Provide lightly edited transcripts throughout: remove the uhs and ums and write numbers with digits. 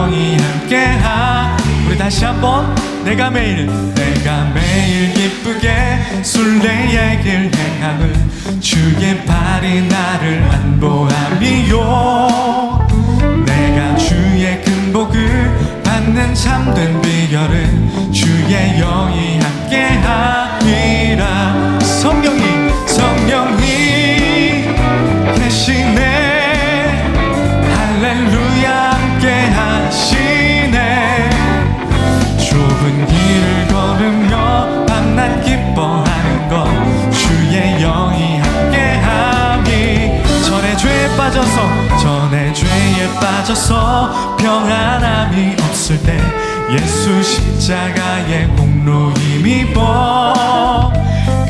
영이 함께하. 우리 다시 한번. 내가 매일 기쁘게 순례의 길 행함은 주의 발이 나를 안보함이요. 내가 주의 큰 복을 받는 참된 비결은 주의 영이 함께하리라. 성령이 계시네. 할렐루야 함께하시네. 좁은 길을 걸으며 밤낮 기뻐하는 것 주의 영이 함께함이. 전에 죄에 빠져서 평안함이 없을 때 예수 십자가의 공로 힘입어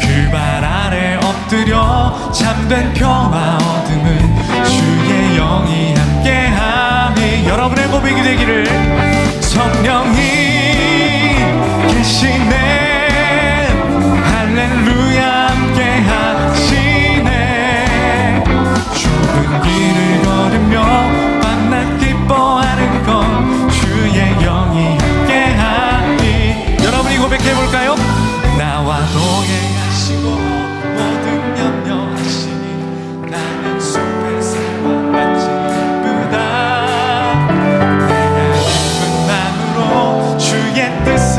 그 발 아래 엎드려 참된 평화 얻음은 주의 영이 함께함이. 여러분의 고백이 되기를. 성령이 계시네. 할렐루야 함께하시네. 좁은 길을 걸으며 밤낮 기뻐하는 건 주의 영이 함께하니. 여러분이 고백해볼까요? 나와 동행하시고 모든 염려하시니 나는 숲의 새와 같이 기쁘다. 내가 기쁜 마음으로 주의 뜻을.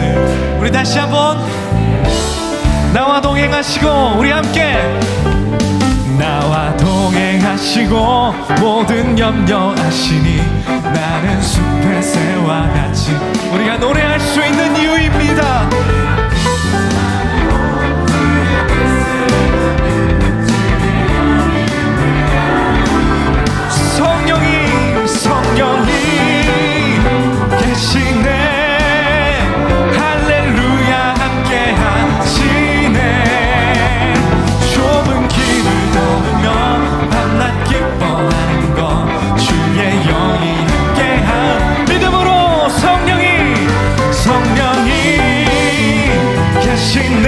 우리 다시 한번. 나와 동행하시고 우리 함께. 나와 동행하시고 모든 염려하시니 나는 숲의 새와 같이. 우리가 노래할 수 있는 이유입니다. 성령이 계시네. 할렐루야 함께하시네. 좁은 길을 걸으며 밤낮 기뻐하는 것 주의 영이 함께한. 믿음으로 성령이 계시네.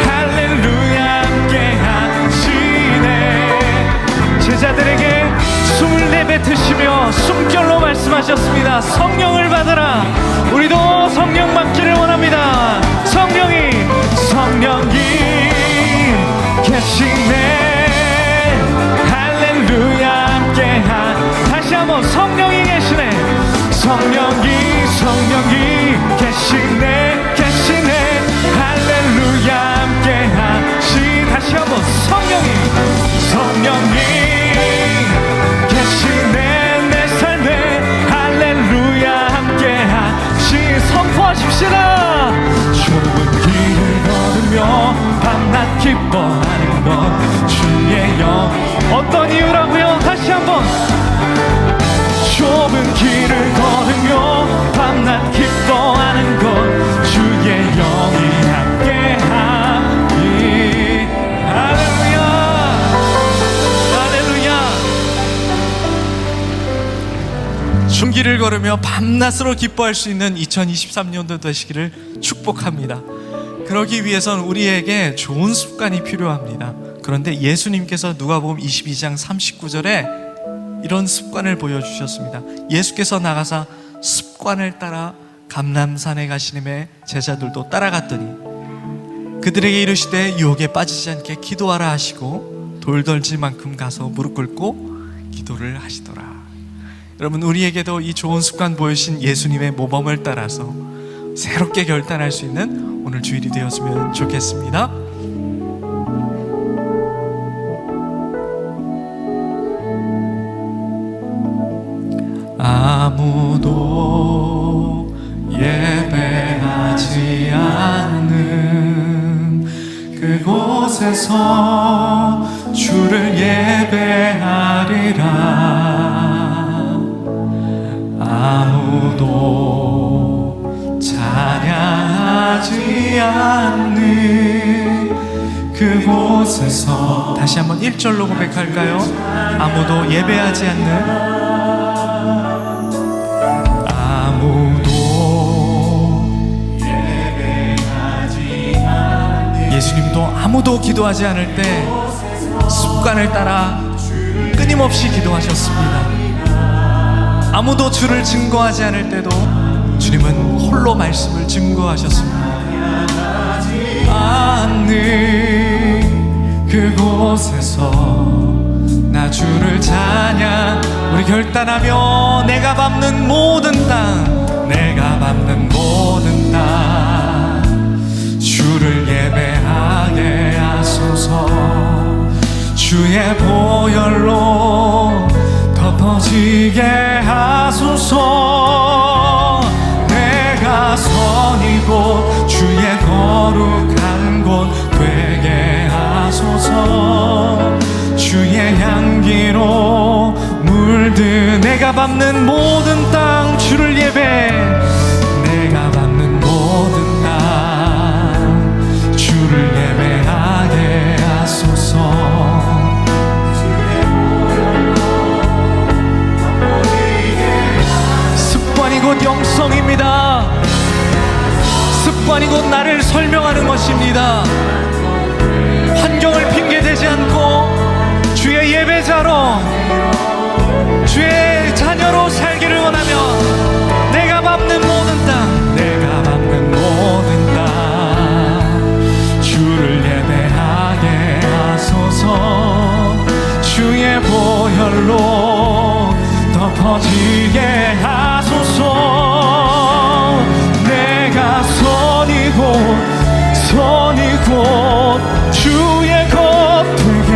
할렐루야 함께하시네. 제자들에게 숨을 내뱉으시며 숨결로 말씀하셨습니다. 성령을 받아라. 우리도 성령 받기를 원합니다. 성령이 계시네. 할렐루야 함께한. 다시 한번. 성령이 계시네. 성령이 계시네. 할렐루야 함께하시. 다시 한번. 성령이 계시네. 내 삶에 할렐루야 함께하시. 선포하십시다. 좁은 길을 걸으며 밤낮 기뻐하는 것 주의 영. 어떤 이유라고요? 다시 한번. 좁은 길을 걸으며 밤낮 기뻐하는 것 주의 영이 함께하니. 할렐루야. 중길을 걸으며 밤낮으로 기뻐할 수 있는 2023년도 되시기를 축복합니다. 그러기 위해서는 우리에게 좋은 습관이 필요합니다. 그런데 예수님께서 누가복음 22장 39절에 이런 습관을 보여주셨습니다. 예수께서 나가사 습관을 따라 감람산에 가시님에 제자들도 따라갔더니 그들에게 이르시되 유혹에 빠지지 않게 기도하라 하시고 돌덜질만큼 가서 무릎 꿇고 기도를 하시더라. 여러분, 우리에게도 이 좋은 습관 보여주신 예수님의 모범을 따라서 새롭게 결단할 수 있는 오늘 주일이 되었으면 좋겠습니다. 아무도 예배하지 않는 그곳에서 주를 예배하리라. 아무도 찬양하지 않는 그곳에서. 다시 한번 1절로 고백할까요? 아무도 예배하지 않는, 예수님도 아무도 기도하지 않을 때 습관을 따라 끊임없이 기도하셨습니다. 아무도 주를 증거하지 않을 때도 주님은 홀로 말씀을 증거하셨습니다. 않는 그곳에서 나 주를 찬양. 우리 결단하며 내가 밟는 모든 땅, 내가 밟는 모든 땅 주를 예배하게 하소서. 주의 보혈로 덮어지게 하소서. 내가 선이고 주의 거룩한 곳 되게 하소서. 주의 향기로 물든 내가 밟는 모든 땅 주를 예배. 내가 밟는 모든 땅 주를 예배하게 하소서. 습관이 곧 영성입니다. 습관이 곧 나를 설명하는 것입니다. 환경을 핑계대지 않고 주의 예배자로, 주의 자녀로 살기를 원하며 내가 밟는 모든 땅, 내가 밟는 모든 땅 주를 예배하게 하소서. 주의 보혈로 덮어지게 하소서. 내가 선이 곧 주의 것 되게,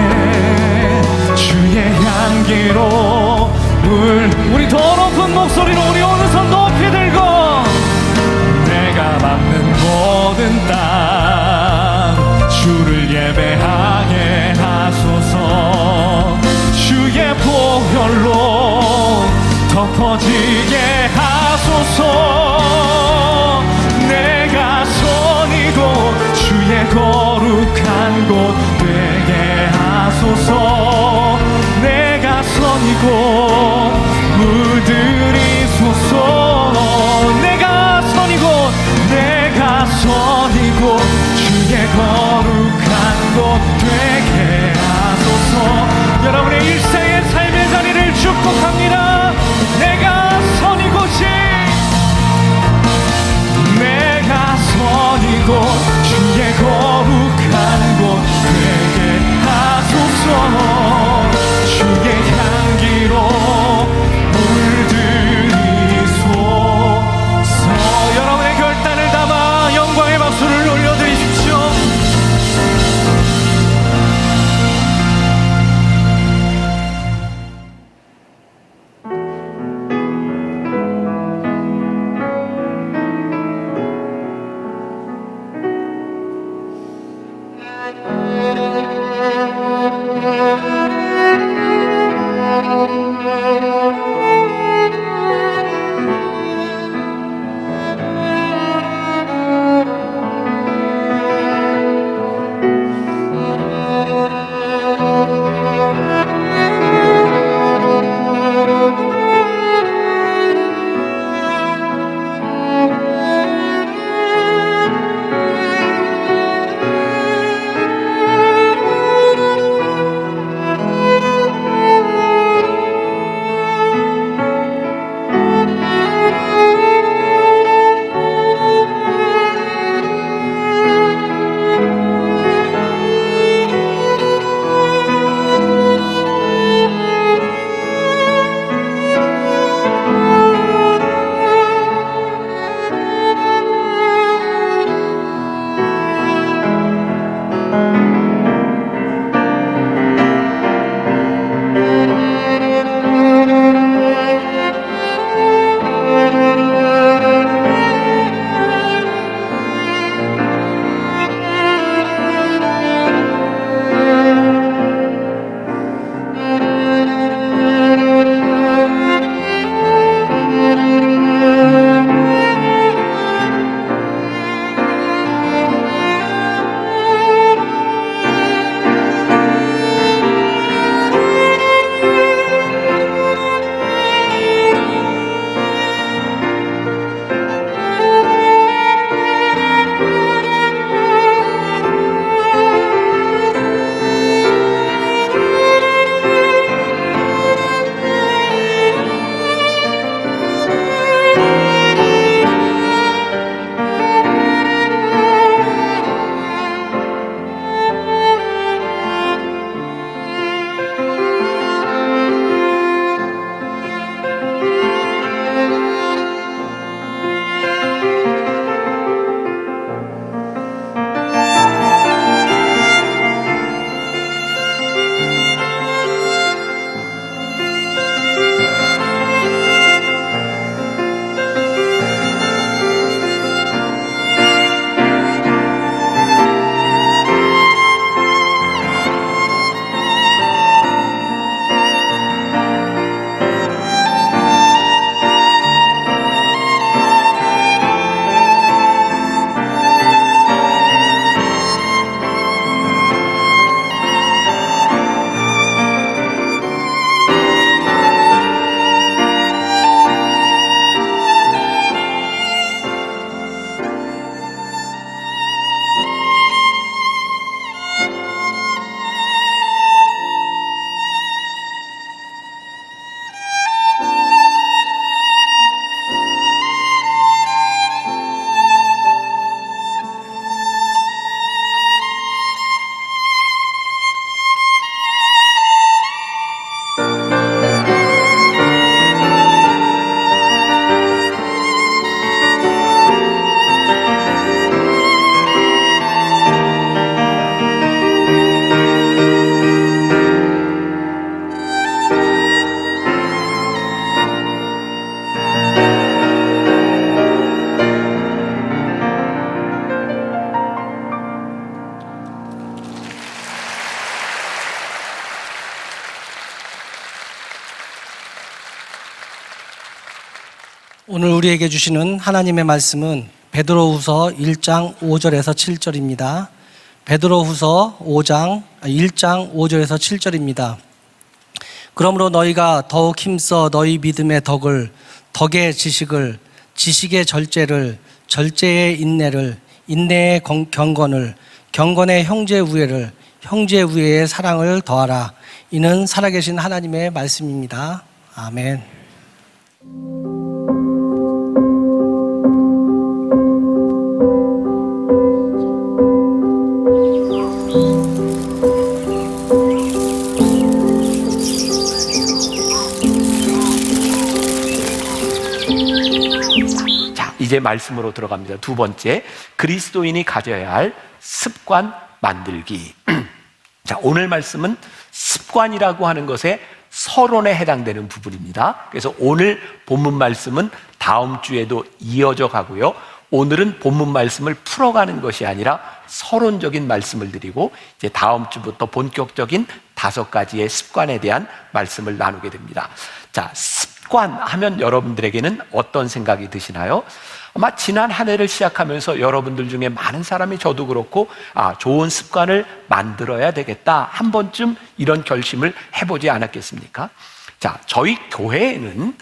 주의 향기로 우리 더 높은 목소리로 우리 오늘 손 높이 들고 내가 밟는 모든 땅 주를 예배하게 하소서. 주의 보혈로 덮어지게 하소서. 내가 선이고 주의 거룩한 곳 되게 하소서. 내가 선이고 물들이소서. 내가 선이고 오늘 우리에게 주시는 하나님의 말씀은 베드로후서 1장 5절에서 7절입니다. 베드로후서 1장 5절에서 7절입니다. 그러므로 너희가 더욱 힘써 너희 믿음의 덕을, 덕의 지식을, 지식의 절제를, 절제의 인내를, 인내의 경건을, 경건의 형제 우애를, 형제 우애의 사랑을 더하라. 이는 살아계신 하나님의 말씀입니다. 아멘. 자, 이제 말씀으로 들어갑니다. 두 번째, 그리스도인이 가져야 할 습관 만들기. 자, 오늘 말씀은 습관이라고 하는 것에 서론에 해당되는 부분입니다. 그래서 오늘 본문 말씀은 다음 주에도 이어져 가고요. 오늘은 본문 말씀을 풀어가는 것이 아니라 서론적인 말씀을 드리고 이제 다음 주부터 본격적인 5가지의 습관에 대한 말씀을 나누게 됩니다. 자, 습관 하면 여러분들에게는 어떤 생각이 드시나요? 아마 지난 한 해를 시작하면서 여러분들 중에 많은 사람이, 저도 그렇고, 좋은 습관을 만들어야 되겠다, 한 번쯤 이런 결심을 해보지 않았겠습니까? 자, 저희 교회에는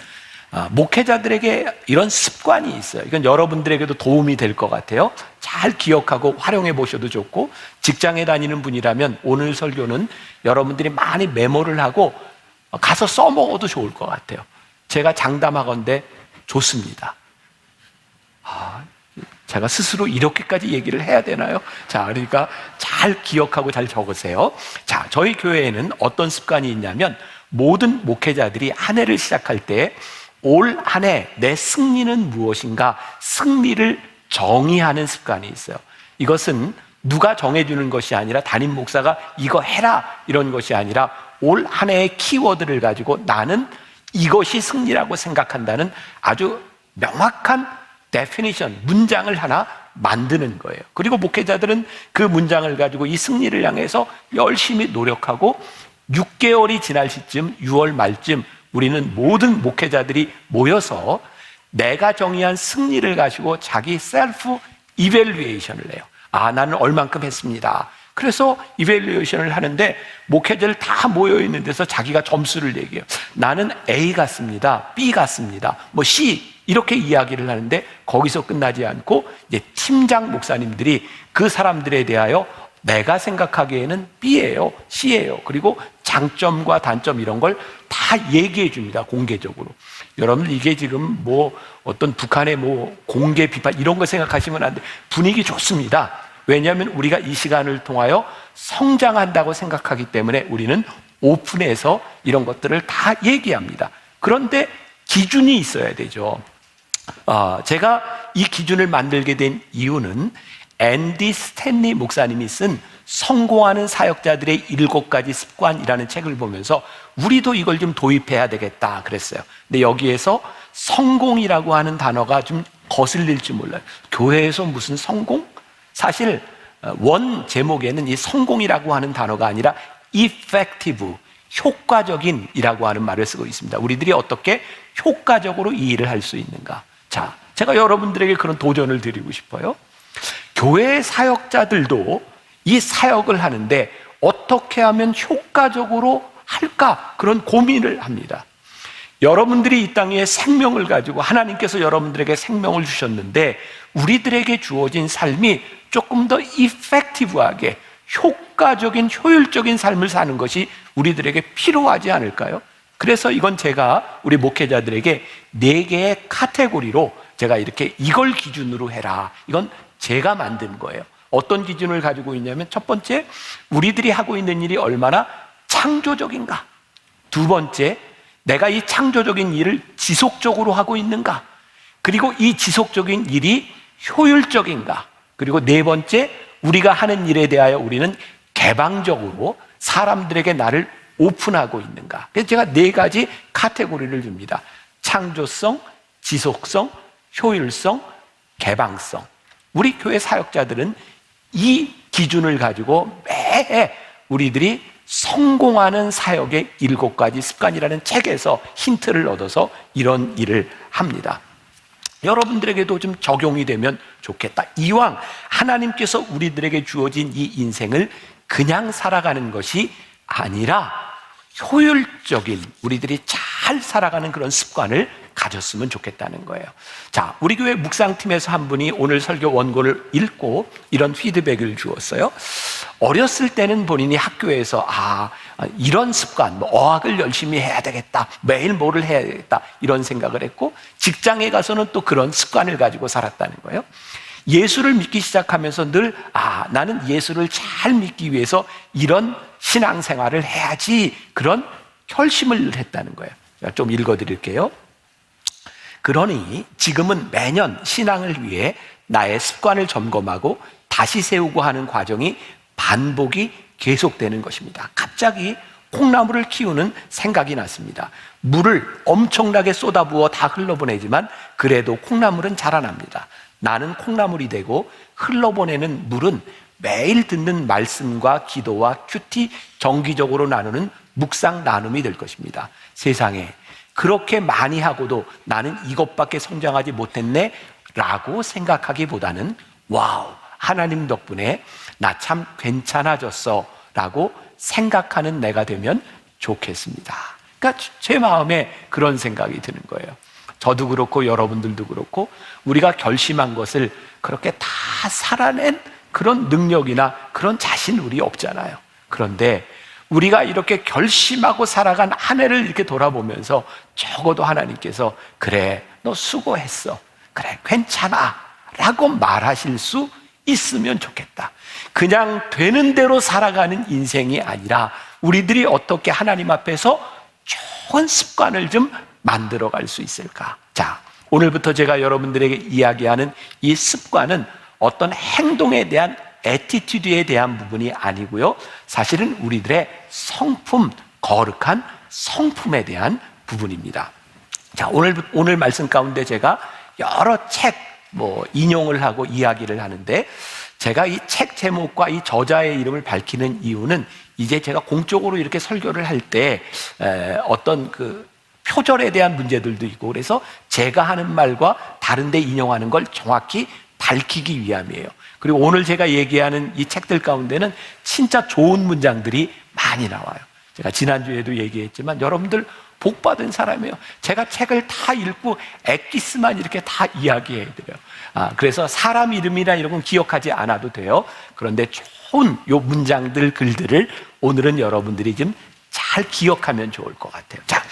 목회자들에게 이런 습관이 있어요. 이건 여러분들에게도 도움이 될 것 같아요. 잘 기억하고 활용해 보셔도 좋고, 직장에 다니는 분이라면 오늘 설교는 여러분들이 많이 메모를 하고 가서 써먹어도 좋을 것 같아요. 제가 장담하건대 좋습니다. 제가 스스로 이렇게까지 얘기를 해야 되나요? 자, 그러니까 잘 기억하고 잘 적으세요. 자, 저희 교회에는 어떤 습관이 있냐면, 모든 목회자들이 한 해를 시작할 때 올 한 해 내 승리는 무엇인가, 승리를 정의하는 습관이 있어요. 이것은 누가 정해주는 것이 아니라, 담임 목사가 이거 해라 이런 것이 아니라, 올 한 해의 키워드를 가지고 나는 이것이 승리라고 생각한다는 아주 명확한 데피니션, 문장을 하나 만드는 거예요. 그리고 목회자들은 그 문장을 가지고 이 승리를 향해서 열심히 노력하고 6개월이 지날 시점, 6월 말쯤 우리는 모든 목회자들이 모여서 내가 정의한 승리를 가지고 자기 셀프 이밸류에이션을 해요. 나는 얼만큼 했습니다. 그래서 이밸류에이션을 하는데 목회자들 다 모여있는 데서 자기가 점수를 얘기해요. 나는 A 같습니다, B 같습니다, 뭐 C, 이렇게 이야기를 하는데, 거기서 끝나지 않고 이제 팀장 목사님들이 그 사람들에 대하여 내가 생각하기에는 B예요, C예요, 그리고 장점과 단점 이런 걸 다 얘기해 줍니다, 공개적으로. 여러분, 이게 지금 뭐 어떤 북한의 뭐 공개 비판 이런 거 생각하시면 안 돼. 분위기 좋습니다. 왜냐하면 우리가 이 시간을 통하여 성장한다고 생각하기 때문에 우리는 오픈해서 이런 것들을 다 얘기합니다. 그런데 기준이 있어야 되죠. 제가 이 기준을 만들게 된 이유는 앤디 스탠리 목사님이 쓴 성공하는 사역자들의 7가지 습관이라는 책을 보면서 우리도 이걸 좀 도입해야 되겠다 그랬어요. 근데 여기에서 성공이라고 하는 단어가 좀 거슬릴지 몰라요. 교회에서 무슨 성공? 사실 원 제목에는 이 성공이라고 하는 단어가 아니라 effective, 효과적인이라고 하는 말을 쓰고 있습니다. 우리들이 어떻게 효과적으로 이 일을 할 수 있는가? 자, 제가 여러분들에게 그런 도전을 드리고 싶어요. 교회 사역자들도 이 사역을 하는데 어떻게 하면 효과적으로 할까? 그런 고민을 합니다. 여러분들이 이 땅에 생명을 가지고 하나님께서 여러분들에게 생명을 주셨는데, 우리들에게 주어진 삶이 조금 더 이펙티브하게 효과적인, 효율적인 삶을 사는 것이 우리들에게 필요하지 않을까요? 그래서 이건 제가 우리 목회자들에게 4개의 카테고리로 제가 이렇게 이걸 기준으로 해라, 이건 제가 만든 거예요. 어떤 기준을 가지고 있냐면, 첫 번째, 우리들이 하고 있는 일이 얼마나 창조적인가. 두 번째, 내가 이 창조적인 일을 지속적으로 하고 있는가. 그리고 이 지속적인 일이 효율적인가. 그리고 네 번째, 우리가 하는 일에 대하여 우리는 개방적으로 사람들에게 나를 오픈하고 있는가. 그래서 제가 4가지 카테고리를 줍니다. 창조성, 지속성, 효율성, 개방성. 우리 교회 사역자들은 이 기준을 가지고 매해 우리들이 성공하는 사역의 7가지 습관이라는 책에서 힌트를 얻어서 이런 일을 합니다. 여러분들에게도 좀 적용이 되면 좋겠다. 이왕 하나님께서 우리들에게 주어진 이 인생을 그냥 살아가는 것이 아니라 효율적인, 우리들이 잘 살아가는 그런 습관을 가졌으면 좋겠다는 거예요. 자, 우리 교회 묵상팀에서 한 분이 오늘 설교 원고를 읽고 이런 피드백을 주었어요. 어렸을 때는 본인이 학교에서 이런 습관, 어학을 열심히 해야 되겠다, 매일 뭐를 해야 되겠다, 이런 생각을 했고, 직장에 가서는 또 그런 습관을 가지고 살았다는 거예요. 예수를 믿기 시작하면서 늘 나는 예수를 잘 믿기 위해서 이런 신앙생활을 해야지, 그런 결심을 했다는 거예요. 제가 좀 읽어드릴게요. 그러니 지금은 매년 신앙을 위해 나의 습관을 점검하고 다시 세우고 하는 과정이 반복이 계속되는 것입니다. 갑자기 콩나물을 키우는 생각이 났습니다. 물을 엄청나게 쏟아부어 다 흘러보내지만 그래도 콩나물은 자라납니다. 나는 콩나물이 되고 흘러보내는 물은 매일 듣는 말씀과 기도와 큐티 정기적으로 나누는 묵상 나눔이 될 것입니다. 세상에 그렇게 많이 하고도 나는 이것밖에 성장하지 못했네 라고 생각하기보다는 와우, 하나님 덕분에 나 참 괜찮아졌어 라고 생각하는 내가 되면 좋겠습니다. 그러니까 제 마음에 그런 생각이 드는 거예요. 저도 그렇고 여러분들도 그렇고 우리가 결심한 것을 그렇게 다 살아낸 그런 능력이나 그런 자신 우리 없잖아요. 그런데 우리가 이렇게 결심하고 살아간 한 해를 이렇게 돌아보면서 적어도 하나님께서 그래, 너 수고했어, 그래, 괜찮아 라고 말하실 수 있으면 좋겠다. 그냥 되는 대로 살아가는 인생이 아니라 우리들이 어떻게 하나님 앞에서 좋은 습관을 좀 만들어갈 수 있을까? 자, 오늘부터 제가 여러분들에게 이야기하는 이 습관은 어떤 행동에 대한 애티튜드에 대한 부분이 아니고요, 사실은 우리들의 성품, 거룩한 성품에 대한 부분입니다. 자, 오늘 말씀 가운데 제가 여러 책 인용을 하고 이야기를 하는데, 제가 이 책 제목과 이 저자의 이름을 밝히는 이유는 이제 제가 공적으로 이렇게 설교를 할 때 어떤 그 표절에 대한 문제들도 있고, 그래서 제가 하는 말과 다른 데 인용하는 걸 정확히 밝히기 위함이에요. 그리고 오늘 제가 얘기하는 이 책들 가운데는 진짜 좋은 문장들이 많이 나와요. 제가 지난주에도 얘기했지만 여러분들 복 받은 사람이에요. 제가 책을 다 읽고 엑기스만 이렇게 다 이야기해드려요. 그래서 사람 이름이나 이런 건 기억하지 않아도 돼요. 그런데 좋은 요 문장들, 글들을 오늘은 여러분들이 좀 잘 기억하면 좋을 것 같아요. 자,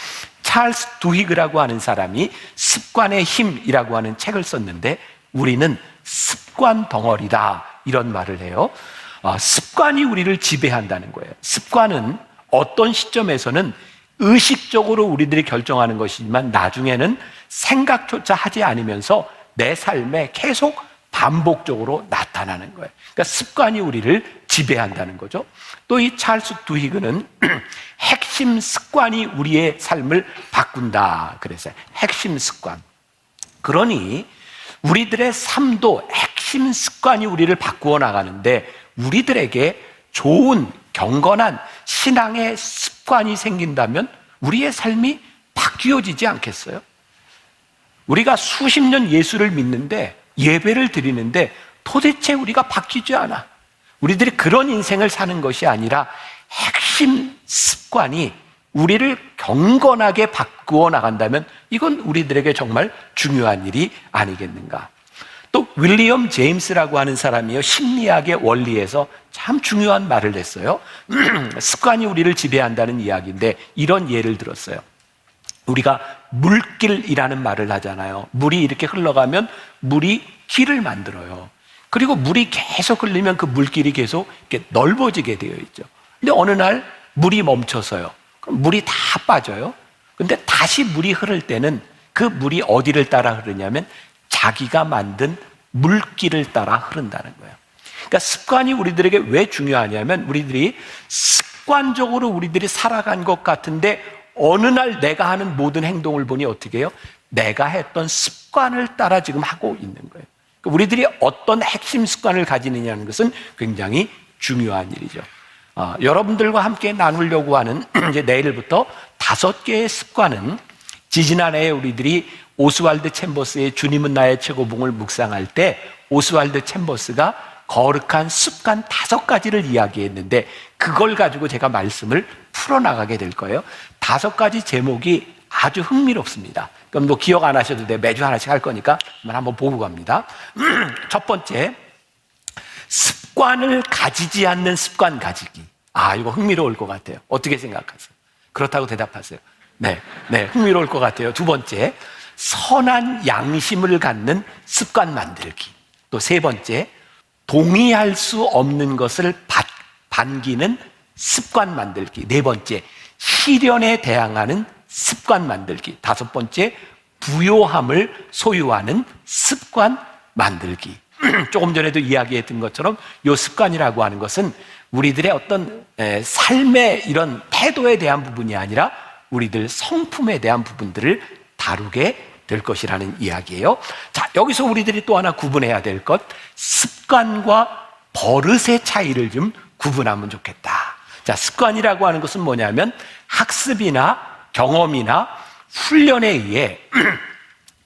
찰스 두히그라고 하는 사람이 습관의 힘이라고 하는 책을 썼는데, 우리는 습관 덩어리다 이런 말을 해요. 습관이 우리를 지배한다는 거예요. 습관은 어떤 시점에서는 의식적으로 우리들이 결정하는 것이지만 나중에는 생각조차 하지 않으면서 내 삶에 계속 반복적으로 나타나는 거예요. 그러니까 습관이 우리를 지배한다는 거죠. 또 이 찰스 두히그는 핵심 습관이 우리의 삶을 바꾼다 그랬어요. 핵심 습관. 그러니 우리들의 삶도 핵심 습관이 우리를 바꾸어 나가는데, 우리들에게 좋은 경건한 신앙의 습관이 생긴다면 우리의 삶이 바뀌어지지 않겠어요? 우리가 수십 년 예수를 믿는데, 예배를 드리는데 도대체 우리가 바뀌지 않아. 우리들이 그런 인생을 사는 것이 아니라 핵심 습관이 우리를 경건하게 바꾸어 나간다면 이건 우리들에게 정말 중요한 일이 아니겠는가. 또 윌리엄 제임스라고 하는 사람이요, 심리학의 원리에서 참 중요한 말을 했어요. 습관이 우리를 지배한다는 이야기인데 이런 예를 들었어요. 우리가 물길이라는 말을 하잖아요. 물이 이렇게 흘러가면 물이 길을 만들어요. 그리고 물이 계속 흘리면 그 물길이 계속 이렇게 넓어지게 되어 있죠. 근데 어느 날 물이 멈춰서요. 그럼 물이 다 빠져요. 근데 다시 물이 흐를 때는 그 물이 어디를 따라 흐르냐면 자기가 만든 물길을 따라 흐른다는 거예요. 그러니까 습관이 우리들에게 왜 중요하냐면, 우리들이 습관적으로 우리들이 살아간 것 같은데 어느 날 내가 하는 모든 행동을 보니 어떻게 해요? 내가 했던 습관을 따라 지금 하고 있는 거예요. 그러니까 우리들이 어떤 핵심 습관을 가지느냐는 것은 굉장히 중요한 일이죠. 여러분들과 함께 나누려고 하는 이제 내일부터 5개의 습관은 지지난해에 우리들이 오스왈드 챔버스의 주님은 나의 최고봉을 묵상할 때 오스왈드 챔버스가 거룩한 습관 5가지를 이야기했는데 그걸 가지고 제가 말씀을 풀어나가게 될 거예요. 5가지 제목이 아주 흥미롭습니다. 그럼 뭐 기억 안 하셔도 돼. 매주 하나씩 할 거니까 한번 보고 갑니다. 첫 번째, 습관을 가지지 않는 습관 가지기. 이거 흥미로울 것 같아요. 어떻게 생각하세요? 그렇다고 대답하세요. 네, 흥미로울 것 같아요. 두 번째, 선한 양심을 갖는 습관 만들기. 또 세 번째, 동의할 수 없는 것을 반기는 습관 만들기. 네 번째, 시련에 대항하는 습관 만들기. 다섯 번째, 부요함을 소유하는 습관 만들기. 조금 전에도 이야기했던 것처럼 이 습관이라고 하는 것은 우리들의 어떤 삶의 이런 태도에 대한 부분이 아니라 우리들 성품에 대한 부분들을 다루게 될 것이라는 이야기예요. 자, 여기서 우리들이 또 하나 구분해야 될 것, 습관과 버릇의 차이를 좀 구분하면 좋겠다. 자, 습관이라고 하는 것은 뭐냐면 학습이나 경험이나 훈련에 의해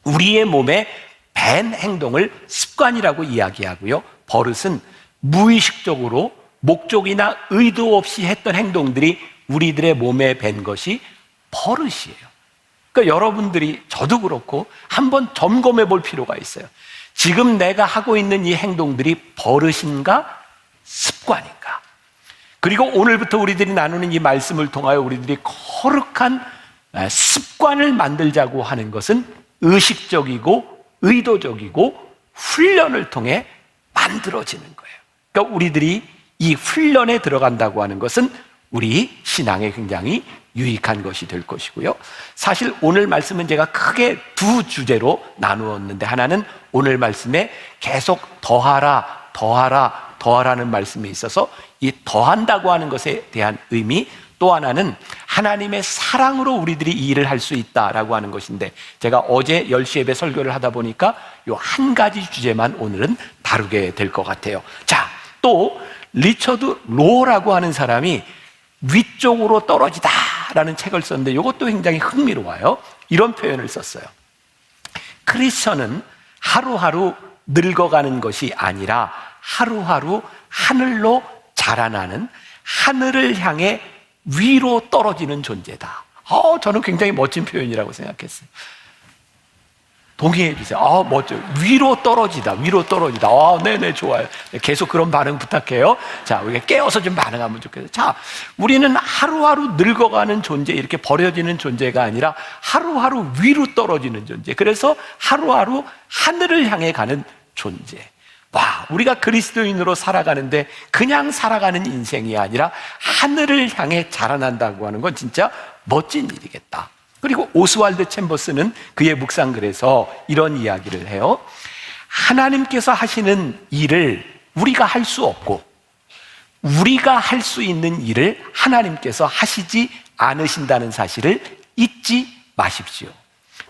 우리의 몸에 밴 행동을 습관이라고 이야기하고요. 버릇은 무의식적으로 목적이나 의도 없이 했던 행동들이 우리들의 몸에 밴 것이 버릇이에요. 그러니까 여러분들이, 저도 그렇고 한번 점검해 볼 필요가 있어요. 지금 내가 하고 있는 이 행동들이 버릇인가 습관인가? 그리고 오늘부터 우리들이 나누는 이 말씀을 통하여 우리들이 거룩한 습관을 만들자고 하는 것은 의식적이고 의도적이고 훈련을 통해 만들어지는 거예요. 그러니까 우리들이 이 훈련에 들어간다고 하는 것은 우리 신앙에 굉장히 유익한 것이 될 것이고요. 사실 오늘 말씀은 제가 크게 두 주제로 나누었는데, 하나는 오늘 말씀에 계속 더하라는 말씀이 있어서 이 더한다고 하는 것에 대한 의미, 또 하나는 하나님의 사랑으로 우리들이 이 일을 할 수 있다라고 하는 것인데, 제가 어제 10시 예배 설교를 하다 보니까 이 한 가지 주제만 오늘은 다루게 될 것 같아요. 자, 또 리처드 로라고 하는 사람이 위쪽으로 떨어지다라는 책을 썼는데 이것도 굉장히 흥미로워요. 이런 표현을 썼어요. 크리스천은 하루하루 늙어가는 것이 아니라 하루하루 하늘로 자라나는, 하늘을 향해 위로 떨어지는 존재다. 저는 굉장히 멋진 표현이라고 생각했어요. 동의해 주세요. 멋져요. 위로 떨어지다. 네네, 좋아요. 계속 그런 반응 부탁해요. 자, 우리가 깨어서 좀 반응하면 좋겠어요. 자, 우리는 하루하루 늙어가는 존재, 이렇게 버려지는 존재가 아니라 하루하루 위로 떨어지는 존재. 그래서 하루하루 하늘을 향해 가는 존재. 와, 우리가 그리스도인으로 살아가는데 그냥 살아가는 인생이 아니라 하늘을 향해 자라난다고 하는 건 진짜 멋진 일이겠다. 그리고 오스왈드 챔버스는 그의 묵상글에서 이런 이야기를 해요. 하나님께서 하시는 일을 우리가 할 수 없고, 우리가 할 수 있는 일을 하나님께서 하시지 않으신다는 사실을 잊지 마십시오.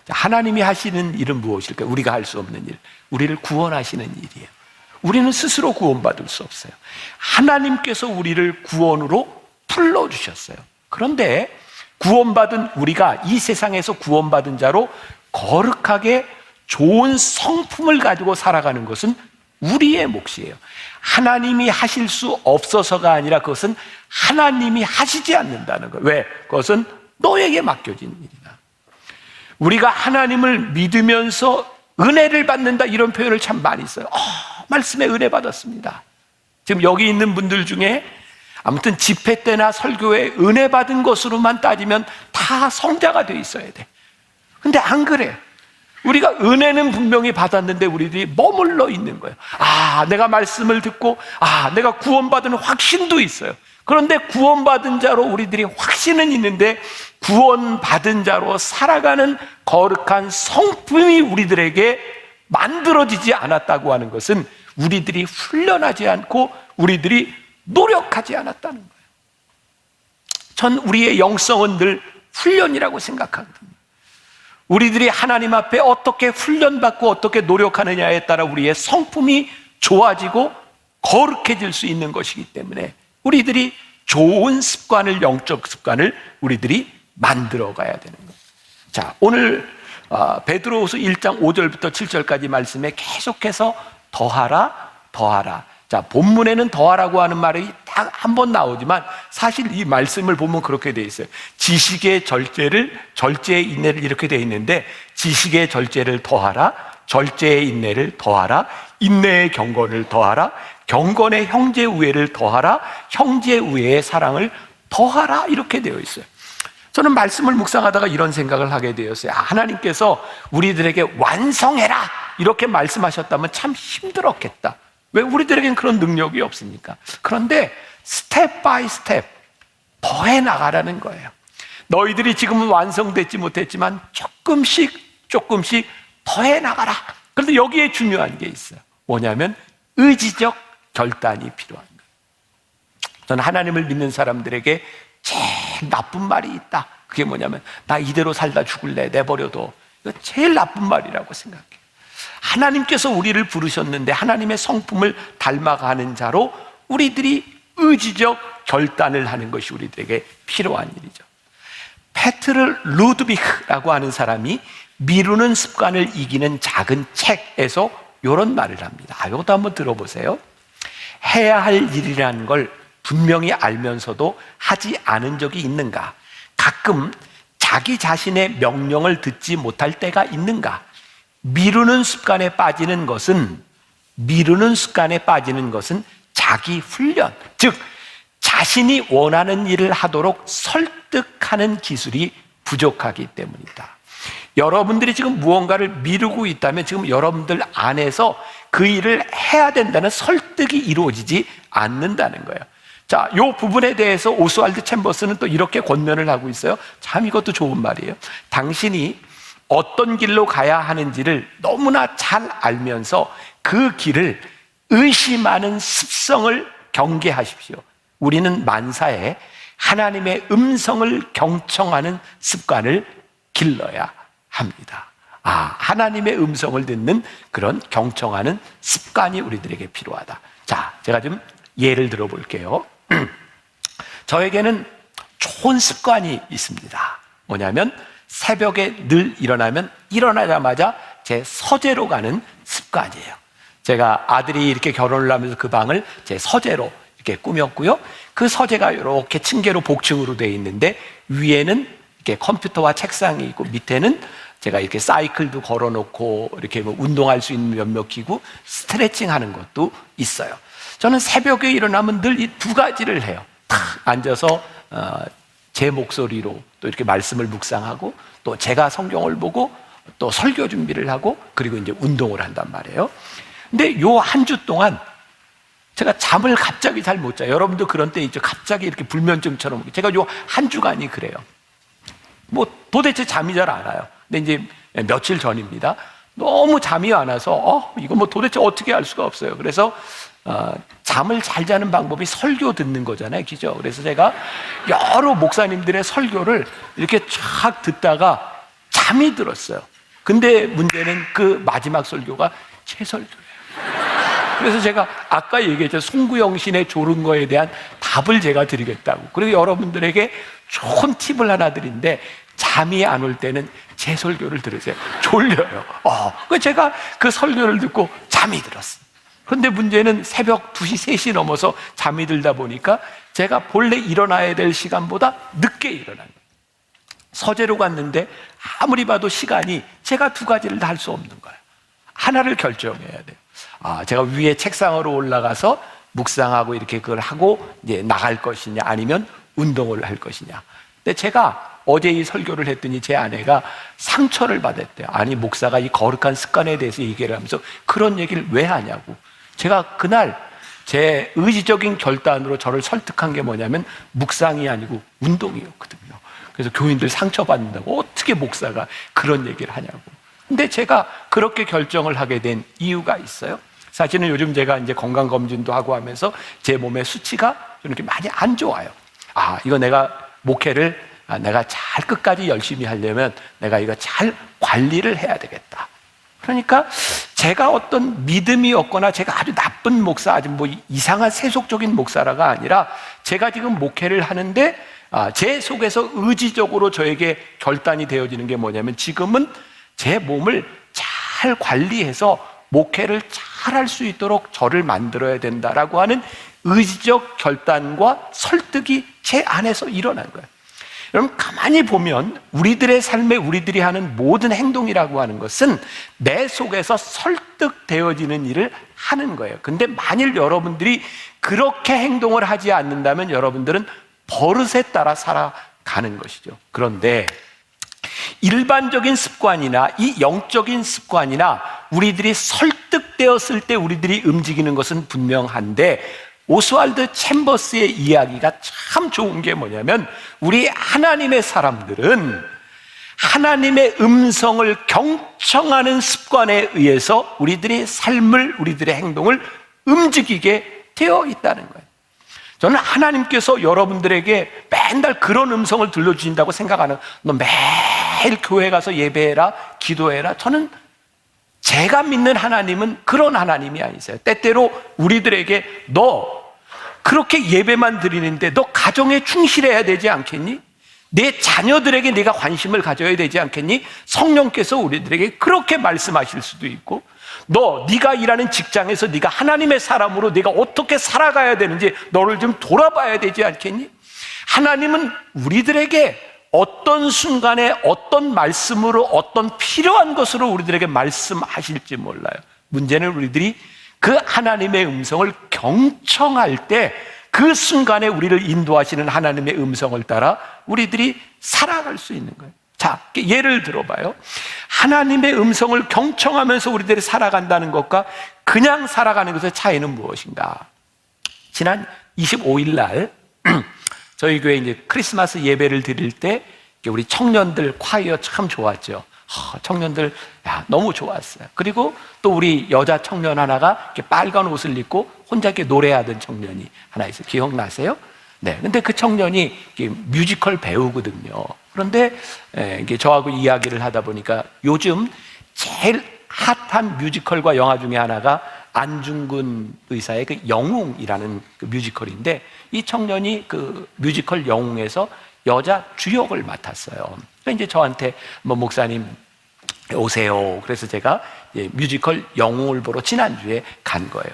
하나님이 하시는 일은 무엇일까요? 우리가 할 수 없는 일, 우리를 구원하시는 일이에요. 우리는 스스로 구원받을 수 없어요. 하나님께서 우리를 구원으로 불러주셨어요. 그런데 구원받은 우리가 이 세상에서 구원받은 자로 거룩하게 좋은 성품을 가지고 살아가는 것은 우리의 몫이에요. 하나님이 하실 수 없어서가 아니라 그것은 하나님이 하시지 않는다는 거예요. 왜? 그것은 너에게 맡겨진 일이다. 우리가 하나님을 믿으면서 은혜를 받는다, 이런 표현을 참 많이 써요. 말씀에 은혜 받았습니다. 지금 여기 있는 분들 중에 아무튼 집회 때나 설교에 은혜 받은 것으로만 따지면 다 성자가 돼 있어야 돼. 근데 안 그래. 우리가 은혜는 분명히 받았는데 우리들이 머물러 있는 거예요. 내가 말씀을 듣고 내가 구원받은 확신도 있어요. 그런데 구원받은 자로 우리들이 확신은 있는데 구원받은 자로 살아가는 거룩한 성품이 우리들에게 만들어지지 않았다고 하는 것은 우리들이 훈련하지 않고 우리들이 노력하지 않았다는 거예요. 전 우리의 영성은 늘 훈련이라고 생각하거든요. 우리들이 하나님 앞에 어떻게 훈련받고 어떻게 노력하느냐에 따라 우리의 성품이 좋아지고 거룩해질 수 있는 것이기 때문에 우리들이 좋은 습관을, 영적 습관을 우리들이 만들어 가야 되는 거예요. 자, 오늘 베드로후서 1장 5절부터 7절까지 말씀에 계속해서 더하라, 더하라. 자, 본문에는 더하라고 하는 말이 딱 한 번 나오지만 사실 이 말씀을 보면 그렇게 돼 있어요. 지식의 절제의 인내를 이렇게 돼 있는데, 지식의 절제를 더하라, 절제의 인내를 더하라, 인내의 경건을 더하라, 경건의 형제 우애를 더하라, 형제 우애의 사랑을 더하라, 이렇게 되어 있어요. 저는 말씀을 묵상하다가 이런 생각을 하게 되었어요. 하나님께서 우리들에게 완성해라 이렇게 말씀하셨다면 참 힘들었겠다. 왜? 우리들에게는 그런 능력이 없으니까. 그런데 스텝 바이 스텝 더해 나가라는 거예요. 너희들이 지금은 완성되지 못했지만 조금씩 더해 나가라. 그런데 여기에 중요한 게 있어요. 뭐냐면 의지적 결단이 필요한 거예요. 저는 하나님을 믿는 사람들에게 제일 나쁜 말이 있다. 그게 뭐냐면 나 이대로 살다 죽을래, 내버려둬. 이거 제일 나쁜 말이라고 생각해요. 하나님께서 우리를 부르셨는데 하나님의 성품을 닮아가는 자로 우리들이 의지적 결단을 하는 것이 우리들에게 필요한 일이죠. 페트르 루드비흐라고 하는 사람이 미루는 습관을 이기는 작은 책에서 이런 말을 합니다. 이것도 한번 들어보세요. 해야 할 일이라는 걸 분명히 알면서도 하지 않은 적이 있는가? 가끔 자기 자신의 명령을 듣지 못할 때가 있는가? 미루는 습관에 빠지는 것은 자기 훈련, 즉 자신이 원하는 일을 하도록 설득하는 기술이 부족하기 때문이다. 여러분들이 지금 무언가를 미루고 있다면 지금 여러분들 안에서 그 일을 해야 된다는 설득이 이루어지지 않는다는 거예요. 자, 이 부분에 대해서 오스왈드 챔버스는 또 이렇게 권면을 하고 있어요. 참 이것도 좋은 말이에요. 당신이 어떤 길로 가야 하는지를 너무나 잘 알면서 그 길을 의심하는 습성을 경계하십시오. 우리는 만사에 하나님의 음성을 경청하는 습관을 길러야 합니다. 하나님의 음성을 듣는 그런 경청하는 습관이 우리들에게 필요하다. 자, 제가 좀 예를 들어 볼게요. 저에게는 좋은 습관이 있습니다. 뭐냐면 새벽에 늘 일어나자마자 제 서재로 가는 습관이에요. 제가 아들이 이렇게 결혼을 하면서 그 방을 제 서재로 이렇게 꾸몄고요. 그 서재가 이렇게 층계로 복층으로 되어 있는데 위에는 이렇게 컴퓨터와 책상이 있고 밑에는 제가 이렇게 사이클도 걸어놓고 이렇게 뭐 운동할 수 있는 몇몇 기구, 스트레칭 하는 것도 있어요. 저는 새벽에 일어나면 늘 이 두 가지를 해요. 탁 앉아서 제 목소리로 또 이렇게 말씀을 묵상하고 또 제가 성경을 보고 또 설교 준비를 하고 그리고 이제 운동을 한단 말이에요. 근데 요 한 주 동안 제가 잠을 갑자기 잘 못 자요. 여러분도 그런 때 있죠. 갑자기 이렇게 불면증처럼. 제가 요 한 주간이 그래요. 뭐 도대체 잠이 잘 안 와요. 근데 이제 며칠 전입니다. 너무 잠이 안 와서 이거 뭐 도대체 어떻게 할 수가 없어요. 그래서 잠을 잘 자는 방법이 설교 듣는 거잖아요, 그죠? 그래서 제가 여러 목사님들의 설교를 이렇게 쫙 듣다가 잠이 들었어요. 근데 문제는 그 마지막 설교가 제 설교예요. 그래서 제가 아까 얘기했죠. 송구영 신의 졸은 거에 대한 답을 제가 드리겠다고. 그리고 여러분들에게 좋은 팁을 하나 드린데 잠이 안 올 때는 제 설교를 들으세요. 졸려요. 제가 그 설교를 듣고 잠이 들었어요. 그런데 문제는 새벽 2시, 3시 넘어서 잠이 들다 보니까 제가 본래 일어나야 될 시간보다 늦게 일어난 거예요. 서재로 갔는데 아무리 봐도 시간이 제가 두 가지를 다 할 수 없는 거예요. 하나를 결정해야 돼요. 제가 위에 책상으로 올라가서 묵상하고 이렇게 그걸 하고 이제 나갈 것이냐 아니면 운동을 할 것이냐. 근데 제가 어제 이 설교를 했더니 제 아내가 상처를 받았대요. 아니, 목사가 이 거룩한 습관에 대해서 얘기를 하면서 그런 얘기를 왜 하냐고. 제가 그날 제 의지적인 결단으로 저를 설득한 게 뭐냐면 묵상이 아니고 운동이었거든요. 그래서 교인들 상처받는다고 어떻게 목사가 그런 얘기를 하냐고. 근데 제가 그렇게 결정을 하게 된 이유가 있어요. 사실은 요즘 제가 이제 건강검진도 하고 하면서 제 몸의 수치가 이렇게 많이 안 좋아요. 이거 내가 목회를 내가 잘 끝까지 열심히 하려면 내가 이거 잘 관리를 해야 되겠다. 그러니까 제가 어떤 믿음이 없거나 제가 아주 나쁜 목사, 아주 뭐 이상한 세속적인 목사라가 아니라 제가 지금 목회를 하는데 제 속에서 의지적으로 저에게 결단이 되어지는 게 뭐냐면 지금은 제 몸을 잘 관리해서 목회를 잘 할 수 있도록 저를 만들어야 된다라고 하는 의지적 결단과 설득이 제 안에서 일어난 거예요. 여러분, 가만히 보면 우리들의 삶에 우리들이 하는 모든 행동이라고 하는 것은 내 속에서 설득되어지는 일을 하는 거예요. 근데 만일 여러분들이 그렇게 행동을 하지 않는다면 여러분들은 버릇에 따라 살아가는 것이죠. 그런데 일반적인 습관이나 이 영적인 습관이나 우리들이 설득되었을 때 우리들이 움직이는 것은 분명한데, 오스왈드 챔버스의 이야기가 참 좋은 게 뭐냐면, 우리 하나님의 사람들은 하나님의 음성을 경청하는 습관에 의해서 우리들의 삶을, 우리들의 행동을 움직이게 되어 있다는 거예요. 저는 하나님께서 여러분들에게 맨날 그런 음성을 들려주신다고 생각 안 해요. 너 매일 교회 가서 예배해라, 기도해라. 저는 제가 믿는 하나님은 그런 하나님이 아니세요. 때때로 우리들에게 너 그렇게 예배만 드리는데 너 가정에 충실해야 되지 않겠니? 내 자녀들에게 네가 관심을 가져야 되지 않겠니? 성령께서 우리들에게 그렇게 말씀하실 수도 있고, 네가 일하는 직장에서 네가 하나님의 사람으로 네가 어떻게 살아가야 되는지 너를 좀 돌아봐야 되지 않겠니? 하나님은 우리들에게 어떤 순간에 어떤 말씀으로 어떤 필요한 것으로 우리들에게 말씀하실지 몰라요. 문제는 우리들이 그 하나님의 음성을 경청할 때 그 순간에 우리를 인도하시는 하나님의 음성을 따라 우리들이 살아갈 수 있는 거예요. 자, 예를 들어봐요. 하나님의 음성을 경청하면서 우리들이 살아간다는 것과 그냥 살아가는 것의 차이는 무엇인가? 지난 25일 날 저희 교회 이제 크리스마스 예배를 드릴 때 우리 청년들 콰이어 참 좋았죠. 청년들 너무 좋았어요. 그리고 또 우리 여자 청년 하나가 이렇게 빨간 옷을 입고 혼자 이렇게 노래하던 청년이 하나 있어요. 기억나세요? 네. 근데 그 청년이 뮤지컬 배우거든요. 그런데 이게 저하고 이야기를 하다 보니까 요즘 제일 핫한 뮤지컬과 영화 중에 하나가 안중근 의사의 그 영웅이라는 그 뮤지컬인데, 이 청년이 그 뮤지컬 영웅에서 여자 주역을 맡았어요. 그러니까 이제 저한테 목사님 오세요. 그래서 제가 뮤지컬 영웅을 보러 지난주에 간 거예요.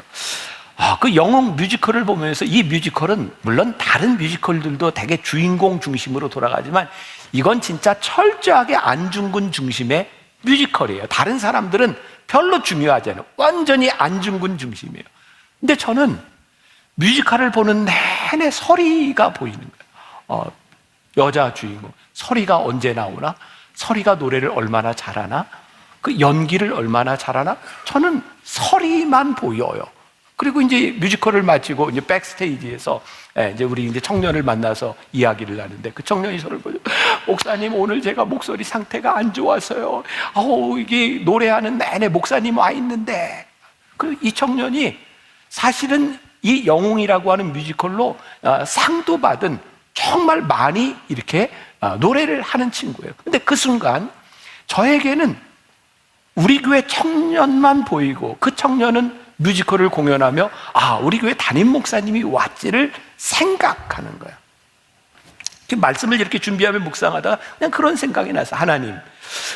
그 영웅 뮤지컬을 보면서, 이 뮤지컬은 물론 다른 뮤지컬들도 되게 주인공 중심으로 돌아가지만 이건 진짜 철저하게 안중근 중심의 뮤지컬이에요. 다른 사람들은 별로 중요하지 않아요. 완전히 안중근 중심이에요. 근데 저는 뮤지컬을 보는 내내 설이가 보이는 거예요. 여자 주인공 설이가 언제 나오나, 설이가 노래를 얼마나 잘하나, 그 연기를 얼마나 잘하나, 저는 설이만 보여요. 그리고 이제 뮤지컬을 마치고 이제 백스테이지에서 이제 우리 이제 청년을 만나서 이야기를 하는데, 그 청년이 저를 보죠. 목사님, 오늘 제가 목소리 상태가 안 좋아서요. 이게 노래하는 내내 목사님 와 있는데, 이 청년이 사실은 이 영웅이라고 하는 뮤지컬로 상도 받은 정말 많이 이렇게 노래를 하는 친구예요. 근데 그 순간 저에게는 우리 교회 청년만 보이고, 그 청년은 뮤지컬을 공연하며 우리 교회 담임 목사님이 왔지를 생각하는 거예요. 말씀을 이렇게 준비하며 묵상하다가 그냥 그런 생각이 나서, 하나님,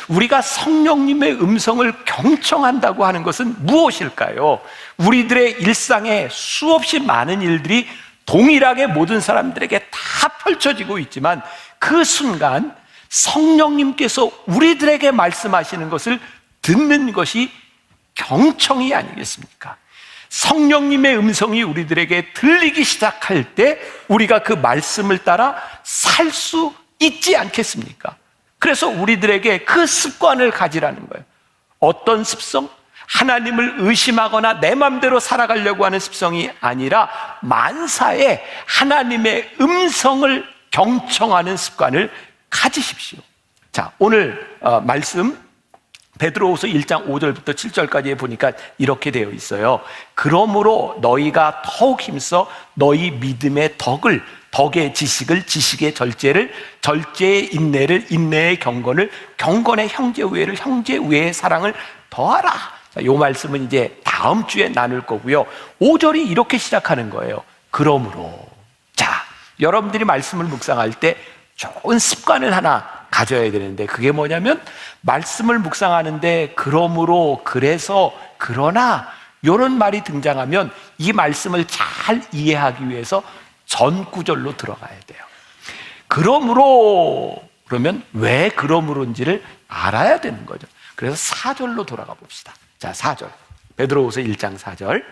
우리가 성령님의 음성을 경청한다고 하는 것은 무엇일까요? 우리들의 일상에 수없이 많은 일들이 동일하게 모든 사람들에게 다 펼쳐지고 있지만, 그 순간 성령님께서 우리들에게 말씀하시는 것을 듣는 것이 경청이 아니겠습니까? 성령님의 음성이 우리들에게 들리기 시작할 때 우리가 그 말씀을 따라 살 수 있지 않겠습니까? 그래서 우리들에게 그 습관을 가지라는 거예요. 어떤 습성? 하나님을 의심하거나 내 맘대로 살아가려고 하는 습성이 아니라 만사에 하나님의 음성을 경청하는 습관을 가지십시오. 자, 오늘 말씀 베드로후서 1장 5절부터 7절까지 보니까 이렇게 되어 있어요. 그러므로 너희가 더욱 힘써 너희 믿음의 덕의 지식을, 지식의 절제를, 절제의 인내를, 인내의 경건을, 경건의 형제 우애를, 형제 우애의 사랑을 더하라. 자, 이 말씀은 이제 다음 주에 나눌 거고요. 5절이 이렇게 시작하는 거예요. 그러므로. 자, 여러분들이 말씀을 묵상할 때 좋은 습관을 하나 가져야 되는데, 그게 뭐냐면 말씀을 묵상하는데 그러므로, 그래서, 그러나 이런 말이 등장하면 이 말씀을 잘 이해하기 위해서 전 구절로 들어가야 돼요. 그러므로, 그러면 왜 그러므로인지를 알아야 되는 거죠. 그래서 4절로 돌아가 봅시다. 자, 4절. 베드로후서 1장 4절.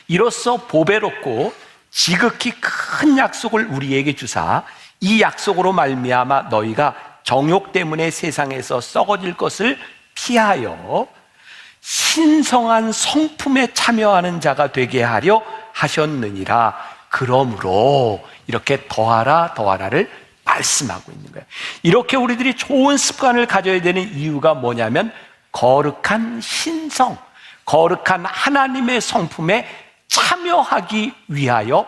이로써 보배롭고 지극히 큰 약속을 우리에게 주사 이 약속으로 말미암아 너희가 정욕 때문에 세상에서 썩어질 것을 피하여 신성한 성품에 참여하는 자가 되게 하려 하셨느니라. 그러므로, 이렇게 더하라 더하라를 말씀하고 있는 거예요. 이렇게 우리들이 좋은 습관을 가져야 되는 이유가 뭐냐면 거룩한 신성, 거룩한 하나님의 성품에 참여하기 위하여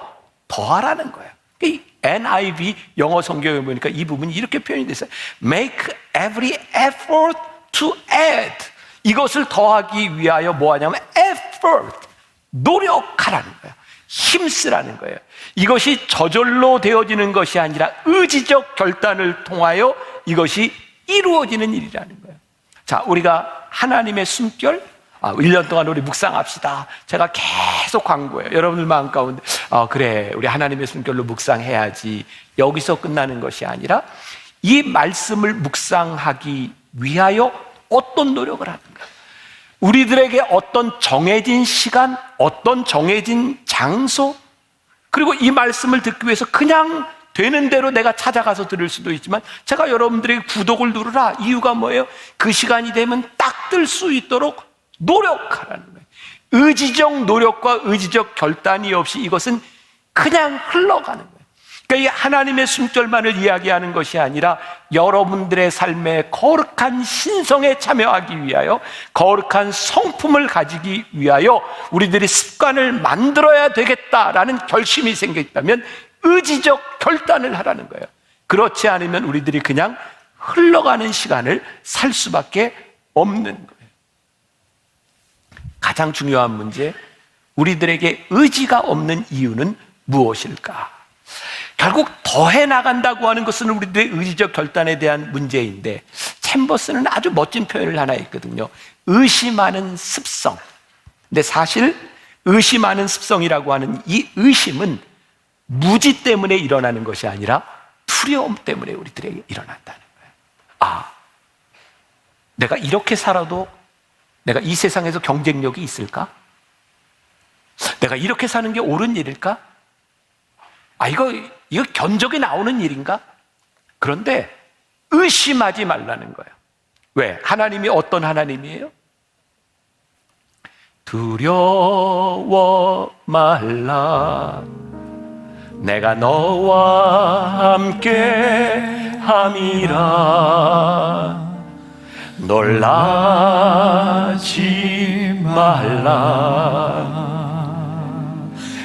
더하라는 거예요. 이 NIV 영어 성경에 보니까 이 부분이 이렇게 표현이 됐어요. Make every effort to add. 이것을 더하기 위하여 뭐 하냐면 effort, 노력하라는 거예요. 힘쓰라는 거예요. 이것이 저절로 되어지는 것이 아니라 의지적 결단을 통하여 이것이 이루어지는 일이라는 거예요. 자, 우리가 하나님의 숨결, 1년 동안 우리 묵상합시다. 제가 계속 광고해요. 여러분들 마음 가운데 그래, 우리 하나님의 숨결로 묵상해야지. 여기서 끝나는 것이 아니라 이 말씀을 묵상하기 위하여 어떤 노력을 하는가. 우리들에게 어떤 정해진 시간, 어떤 정해진 장소, 그리고 이 말씀을 듣기 위해서 그냥 되는 대로 내가 찾아가서 들을 수도 있지만, 제가 여러분들에게 구독을 누르라. 이유가 뭐예요? 그 시간이 되면 딱 들 수 있도록 노력하라는 거예요. 의지적 노력과 의지적 결단이 없이 이것은 그냥 흘러가는 거예요. 그러니까 이 하나님의 숨결만을 이야기하는 것이 아니라 여러분들의 삶에 거룩한 신성에 참여하기 위하여, 거룩한 성품을 가지기 위하여 우리들이 습관을 만들어야 되겠다라는 결심이 생겼다면 의지적 결단을 하라는 거예요. 그렇지 않으면 우리들이 그냥 흘러가는 시간을 살 수밖에 없는 거예요. 가장 중요한 문제, 우리들에게 의지가 없는 이유는 무엇일까? 결국 더해 나간다고 하는 것은 우리들의 의지적 결단에 대한 문제인데, 챔버스는 아주 멋진 표현을 하나 있거든요. 의심하는 습성. 근데 사실 의심하는 습성이라고 하는 이 의심은 무지 때문에 일어나는 것이 아니라 두려움 때문에 우리들에게 일어난다는 거예요. 내가 이렇게 살아도 내가 이 세상에서 경쟁력이 있을까? 내가 이렇게 사는 게 옳은 일일까? 이거 견적이 나오는 일인가? 그런데 의심하지 말라는 거예요. 왜? 하나님이 어떤 하나님이에요? 두려워 말라, 내가 너와 함께 함이라. 놀라지 말라,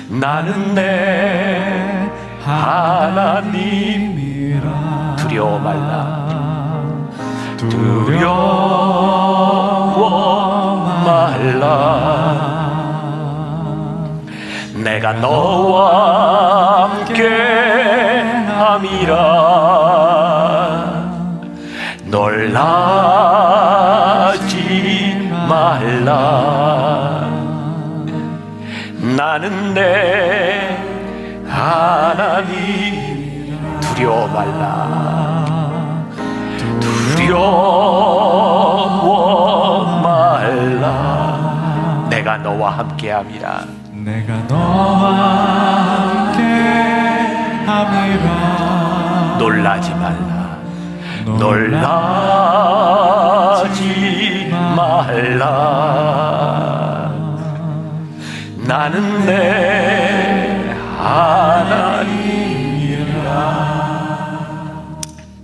나는 내 하나님이라. 두려워 말라, 두려워 말라, 내가 너와 함께 함이라. 놀라지 말라, 나는 내 하나님. 두려워 말라, 두려워 말라, 내가 너와 함께함이라. 내가 너와 함께 함이라. 놀라지 말라, 놀라지 말라, 나는 내 하나님이라.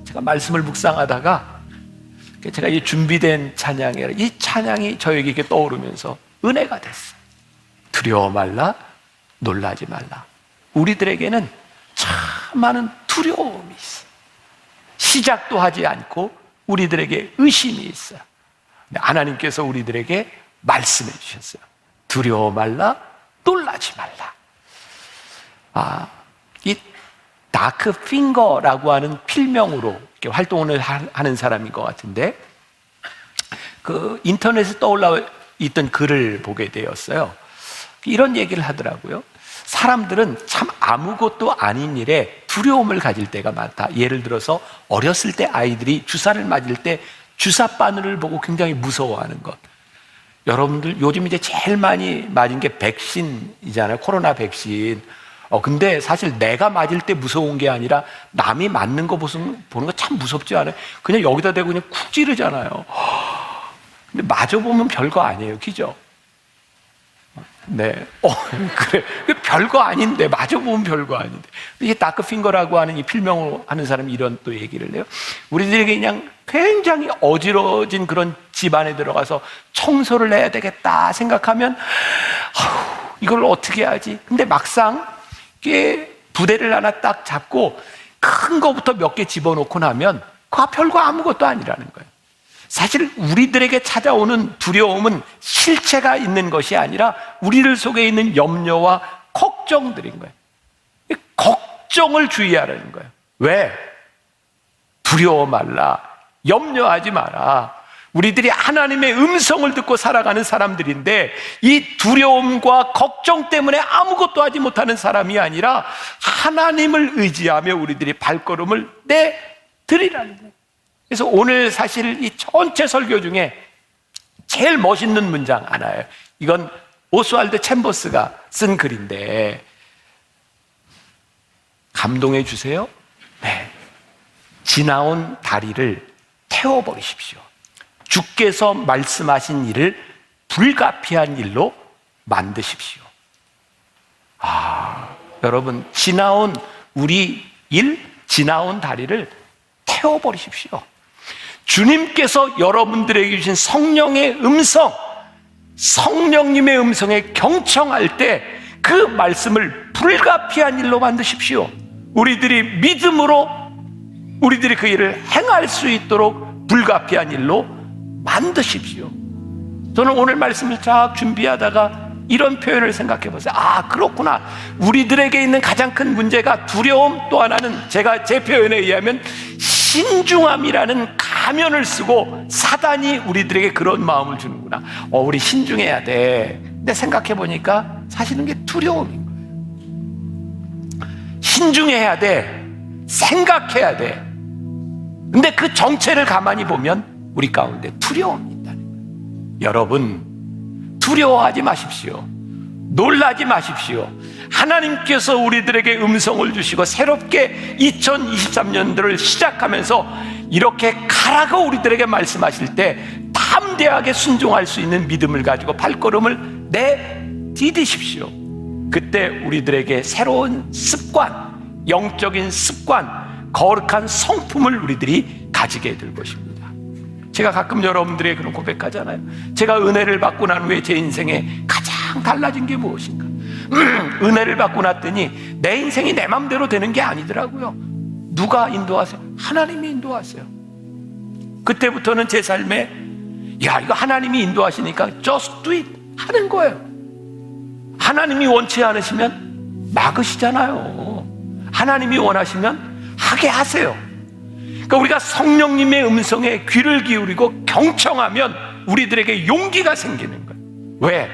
제가 말씀을 묵상하다가 제가 이 준비된 찬양이라, 이 찬양이 저에게 이렇게 떠오르면서 은혜가 됐어요. 두려워 말라, 놀라지 말라. 우리들에게는 참 많은 두려움이 있어요. 시작도 하지 않고 우리들에게 의심이 있어요. 하나님께서 우리들에게 말씀해 주셨어요. 두려워 말라, 놀라지 말라. 이 다크 핑거라고 하는 필명으로 이렇게 활동을 하는 사람인 것 같은데, 그 인터넷에 떠올라 있던 글을 보게 되었어요. 이런 얘기를 하더라고요. 사람들은 참 아무것도 아닌 일에 두려움을 가질 때가 많다. 예를 들어서 어렸을 때 아이들이 주사를 맞을 때 주사 바늘을 보고 굉장히 무서워하는 것. 여러분들 요즘 이제 제일 많이 맞은 게 백신이잖아요. 코로나 백신. 근데 사실 내가 맞을 때 무서운 게 아니라 남이 맞는 거 보는 거 참 무섭지 않아요? 그냥 여기다 대고 그냥 쿡 찌르잖아요. 근데 맞아보면 별거 아니에요. 그죠? 네. 그래. 별거 아닌데, 맞아보면 별거 아닌데. 이게 다크핑거라고 하는 이 필명으로 하는 사람이 이런 또 얘기를 해요. 우리들에게 그냥 굉장히 어지러진 그런 집안에 들어가서 청소를 해야 되겠다 생각하면, 이걸 어떻게 하지? 근데 막상 이게 부대를 하나 딱 잡고 큰 거부터 몇 개 집어넣고 나면 그거 별거 아무것도 아니라는 거예요. 사실 우리들에게 찾아오는 두려움은 실체가 있는 것이 아니라 우리들 속에 있는 염려와 걱정들인 거예요. 걱정을 주의하라는 거예요. 왜? 두려워 말라. 염려하지 마라. 우리들이 하나님의 음성을 듣고 살아가는 사람들인데, 이 두려움과 걱정 때문에 아무것도 하지 못하는 사람이 아니라 하나님을 의지하며 우리들이 발걸음을 내드리라는 거예요. 그래서 오늘 사실 이 전체 설교 중에 제일 멋있는 문장 하나예요. 이건 오스왈드 챔버스가 쓴 글인데, 감동해 주세요. 네. 지나온 다리를 태워버리십시오. 주께서 말씀하신 일을 불가피한 일로 만드십시오. 여러분, 지나온 우리 일, 지나온 다리를 태워버리십시오. 주님께서 여러분들에게 주신 성령의 음성, 성령님의 음성에 경청할 때 그 말씀을 불가피한 일로 만드십시오. 우리들이 믿음으로 우리들이 그 일을 행할 수 있도록 불가피한 일로 만드십시오. 저는 오늘 말씀을 쫙 준비하다가 이런 표현을 생각해 보세요. 그렇구나. 우리들에게 있는 가장 큰 문제가 두려움, 또 하나는 제가 제 표현에 의하면 신중함이라는 가면을 쓰고 사단이 우리들에게 그런 마음을 주는구나. 우리 신중해야 돼. 근데 생각해 보니까 사실은 게 두려움인 거예요. 신중해야 돼. 생각해야 돼. 근데 그 정체를 가만히 보면 우리 가운데 두려움이 있다는 거예요. 여러분, 두려워하지 마십시오. 놀라지 마십시오. 하나님께서 우리들에게 음성을 주시고 새롭게 2023년도를 시작하면서 이렇게 가라고 우리들에게 말씀하실 때 담대하게 순종할 수 있는 믿음을 가지고 발걸음을 내디디십시오. 그때 우리들에게 새로운 습관, 영적인 습관, 거룩한 성품을 우리들이 가지게 될 것입니다. 제가 가끔 여러분들에게 그런 고백하잖아요. 제가 은혜를 받고 난 후에 제 인생에 가장 달라진 게 무엇인가? 은혜를 받고 났더니 내 인생이 내 맘대로 되는 게 아니더라고요. 누가 인도하세요? 하나님이 인도하세요. 그때부터는 제 삶에 이거 하나님이 인도하시니까 just do it 하는 거예요. 하나님이 원치 않으시면 막으시잖아요. 하나님이 원하시면 하게 하세요. 그러니까 우리가 성령님의 음성에 귀를 기울이고 경청하면 우리들에게 용기가 생기는 거예요. 왜?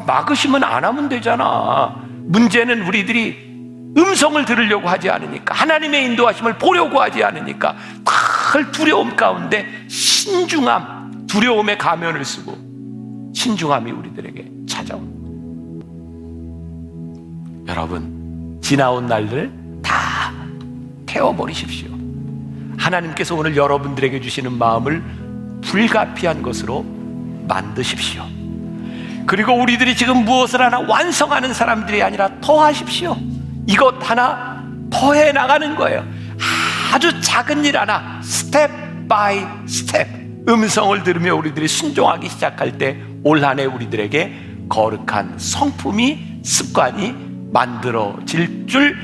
막으시면 안 하면 되잖아. 문제는 우리들이 음성을 들으려고 하지 않으니까, 하나님의 인도하심을 보려고 하지 않으니까 늘 두려움 가운데 신중함, 두려움의 가면을 쓰고 신중함이 우리들에게 찾아옵니다. 여러분, 지나온 날들 다 태워버리십시오. 하나님께서 오늘 여러분들에게 주시는 마음을 불가피한 것으로 만드십시오. 그리고 우리들이 지금 무엇을 하나 완성하는 사람들이 아니라 더하십시오. 이것 하나 더해 나가는 거예요. 아주 작은 일 하나, 스텝 바이 스텝, 음성을 들으며 우리들이 순종하기 시작할 때 올 한 해 우리들에게 거룩한 성품이, 습관이 만들어질 줄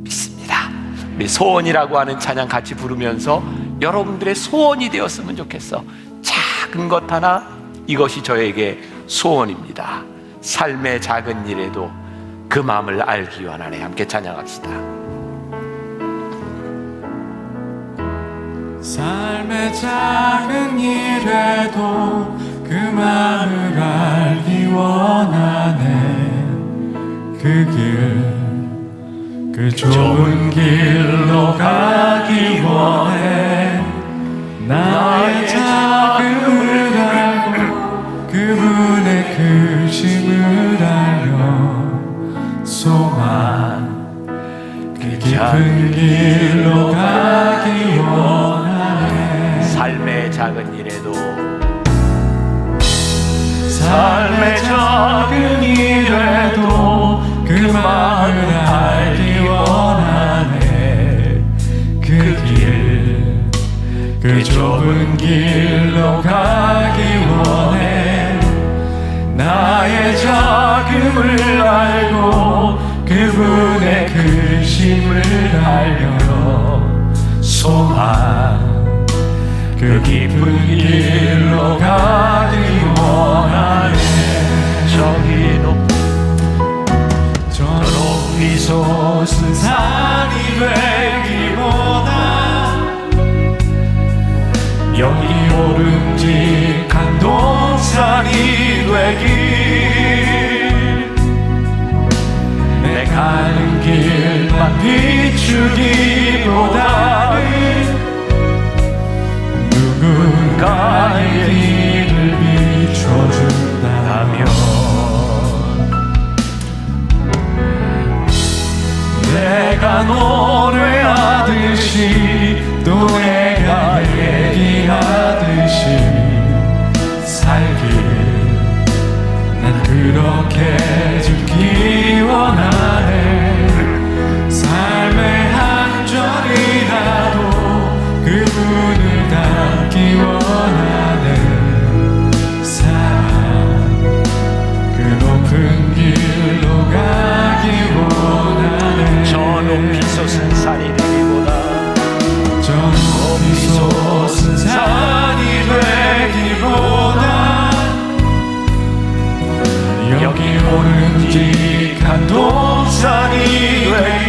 믿습니다. 우리 소원이라고 하는 찬양 같이 부르면서 여러분들의 소원이 되었으면 좋겠어. 작은 것 하나, 이것이 저에게 소원입니다. 삶의 작은 일에도 그 마음을 알기 원하네. 함께 찬양합시다. 삶의 작은 일에도 그 마음을 알기 원하네. 그 좁은 길로 가기 원해. 나의 작음을 알고 그분의 크심을 알려 소망 그 깊은 길로 가기 원하네. 삶의 작은 일에도 삶의 작은 일에도 그 마음을 알기 원하네. 그 좁은 길로 가기 원해. 나의 작음을 알고 그분의 크심을 알려 소망 그 깊은 길로 가기 원하네. 저 높이 솟은 산이 되기보다 여기 오름직한 동산이 되길. 내 가는 길만 비추기보다는 누군가의 길을 비춰준다면 내가 노래하듯이 또 내가 얘기하듯이 살길 난 그렇게 죽기 원하네. 삶의 한 절이라도 그분을 닮기 원하네. 사랑 그 높은 길로 가기 원하네. 저 높이 솟은 산이 되기보다 저 높이 솟은 산이 되기보다 여기 오름직한 동산이 되길.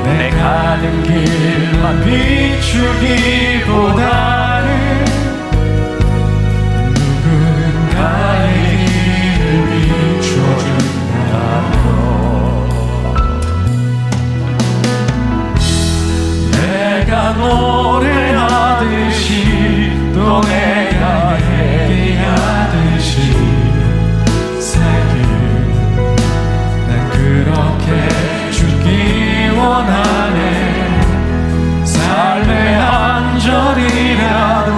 내 가는 길만 비추기보다는 누군가의 길을 비춰준다면 내가 노래하듯이 또 내가 얘기하듯이 살길 난 그렇게 죽기 원하네. 삶의 한 절이라도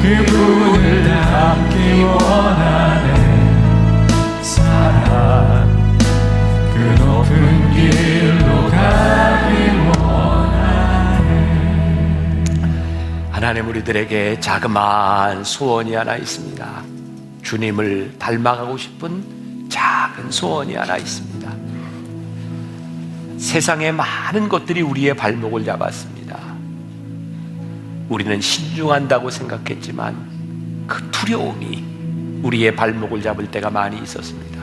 그분을 닮기 원하네. 사랑 그 높은 길로 가기 원하네. 하나님, 우리들에게 자그마한 소원이 하나 있습니다. 주님을 닮아가고 싶은 작은 소원이 하나 있습니다. 세상의 많은 것들이 우리의 발목을 잡았습니다. 우리는 신중한다고 생각했지만 그 두려움이 우리의 발목을 잡을 때가 많이 있었습니다.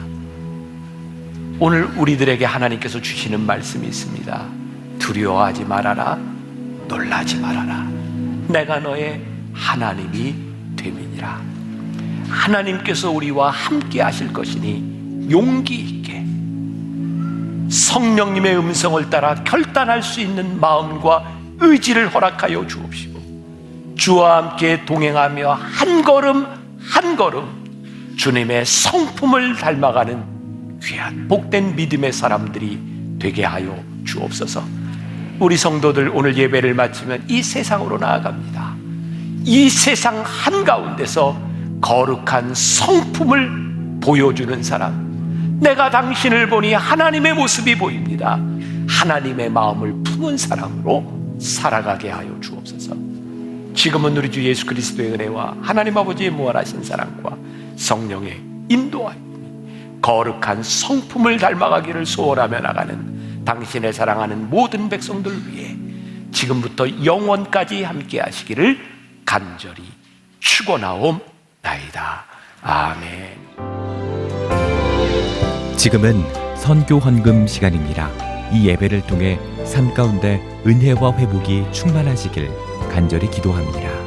오늘 우리들에게 하나님께서 주시는 말씀이 있습니다. 두려워하지 말아라, 놀라지 말아라. 내가 너의 하나님이 됨이니라. 하나님께서 우리와 함께 하실 것이니 용기 있게 성령님의 음성을 따라 결단할 수 있는 마음과 의지를 허락하여 주옵시고, 주와 함께 동행하며 한 걸음 한 걸음 주님의 성품을 닮아가는 귀한 복된 믿음의 사람들이 되게 하여 주옵소서. 우리 성도들 오늘 예배를 마치면 이 세상으로 나아갑니다. 이 세상 한가운데서 거룩한 성품을 보여주는 사람, 내가 당신을 보니 하나님의 모습이 보입니다. 하나님의 마음을 품은 사람으로 살아가게 하여 주옵소서. 지금은 우리 주 예수 그리스도의 은혜와 하나님 아버지의 무한하신 사랑과 성령의 인도하여 거룩한 성품을 닮아가기를 소원하며 나가는 당신의 사랑하는 모든 백성들 위해 지금부터 영원까지 함께 하시기를 간절히 축원하옵나이다. 아멘. 지금은 선교 헌금 시간입니다. 이 예배를 통해 삶 가운데 은혜와 회복이 충만하시길 간절히 기도합니다.